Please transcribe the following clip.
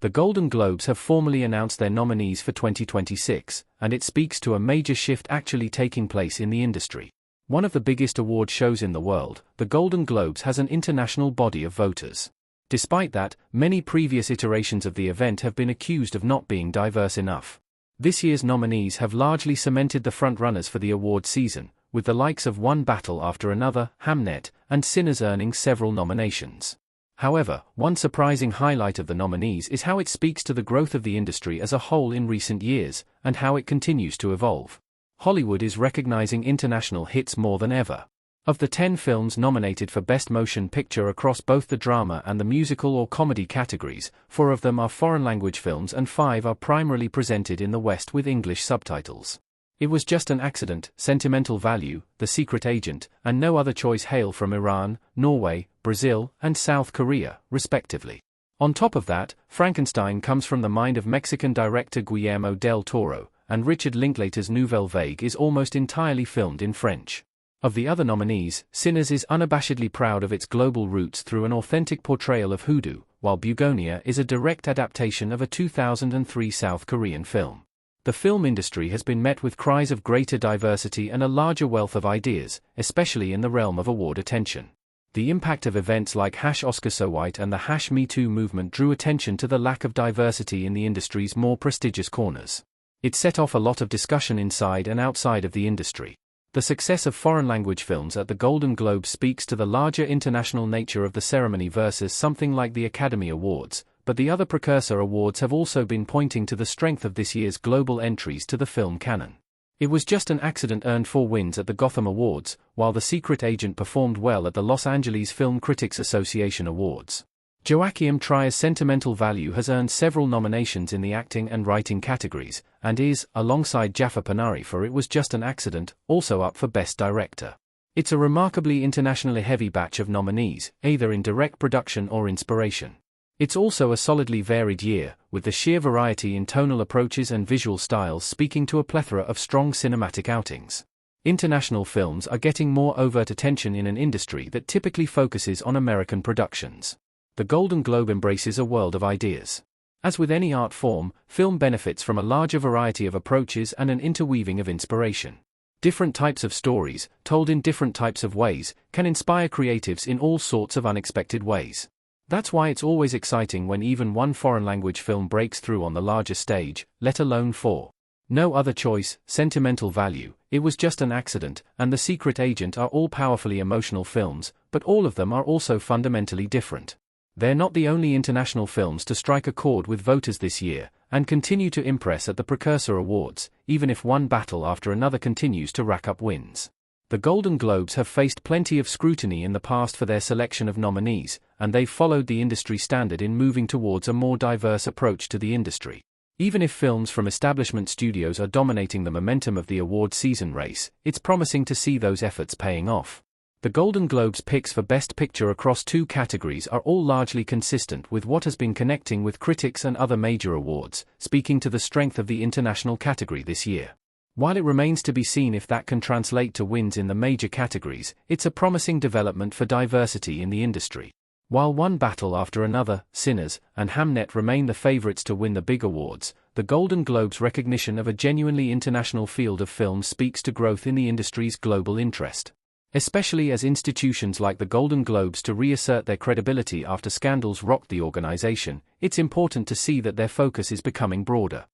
The Golden Globes have formally announced their nominees for 2026, and it speaks to a major shift actually taking place in the industry. One of the biggest award shows in the world, the Golden Globes has an international body of voters. Despite that, many previous iterations of the event have been accused of not being diverse enough. This year's nominees have largely cemented the frontrunners for the award season, with the likes of One Battle After Another, Hamnet, and Sinners earning several nominations. However, one surprising highlight of the nominees is how it speaks to the growth of the industry as a whole in recent years, and how it continues to evolve. Hollywood is recognizing international hits more than ever. Of the 10 films nominated for Best Motion Picture across both the drama and the musical or comedy categories, 4 of them are foreign-language films and 5 are primarily presented in the West with English subtitles. It Was Just an Accident, Sentimental Value, The Secret Agent, and No Other Choice hail from Iran, Norway, Brazil, and South Korea, respectively. On top of that, Frankenstein comes from the mind of Mexican director Guillermo del Toro, and Richard Linklater's Nouvelle Vague is almost entirely filmed in French. Of the other nominees, Sinners is unabashedly proud of its global roots through an authentic portrayal of hoodoo, while Bugonia is a direct adaptation of a 2003 South Korean film. The film industry has been met with cries of greater diversity and a larger wealth of ideas, especially in the realm of award attention. The impact of events like #OscarSoWhite and the #MeToo movement drew attention to the lack of diversity in the industry's more prestigious corners. It set off a lot of discussion inside and outside of the industry. The success of foreign-language films at the Golden Globes speaks to the larger international nature of the ceremony versus something like the Academy Awards, but the other precursor awards have also been pointing to the strength of this year's global entries to the film canon. It Was Just an Accident earned 4 wins at the Gotham Awards, while The Secret Agent performed well at the Los Angeles Film Critics Association Awards. Joachim Trier's Sentimental Value has earned several nominations in the acting and writing categories, and is, alongside Jafar Panahi for It Was Just an Accident, also up for Best Director. It's a remarkably internationally heavy batch of nominees, either in direct production or inspiration. It's also a solidly varied year, with the sheer variety in tonal approaches and visual styles speaking to a plethora of strong cinematic outings. International films are getting more overt attention in an industry that typically focuses on American productions. The Golden Globe embraces a world of ideas. As with any art form, film benefits from a larger variety of approaches and an interweaving of inspiration. Different types of stories, told in different types of ways, can inspire creatives in all sorts of unexpected ways. That's why it's always exciting when even one foreign-language film breaks through on the larger stage, let alone 4. No Other Choice, Sentimental Value, It Was Just an Accident, and The Secret Agent are all powerfully emotional films, but all of them are also fundamentally different. They're not the only international films to strike a chord with voters this year, and continue to impress at the precursor awards, even if One Battle After Another continues to rack up wins. The Golden Globes have faced plenty of scrutiny in the past for their selection of nominees, and they've followed the industry standard in moving towards a more diverse approach to the industry. Even if films from establishment studios are dominating the momentum of the award season race, it's promising to see those efforts paying off. The Golden Globes picks for Best Picture across 2 categories are all largely consistent with what has been connecting with critics and other major awards, speaking to the strength of the international category this year. While it remains to be seen if that can translate to wins in the major categories, it's a promising development for diversity in the industry. While One Battle After Another, Sinners, and Hamnet remain the favorites to win the big awards, the Golden Globes' recognition of a genuinely international field of films speaks to growth in the industry's global interest. Especially as institutions like the Golden Globes to reassert their credibility after scandals rocked the organization, it's important to see that their focus is becoming broader.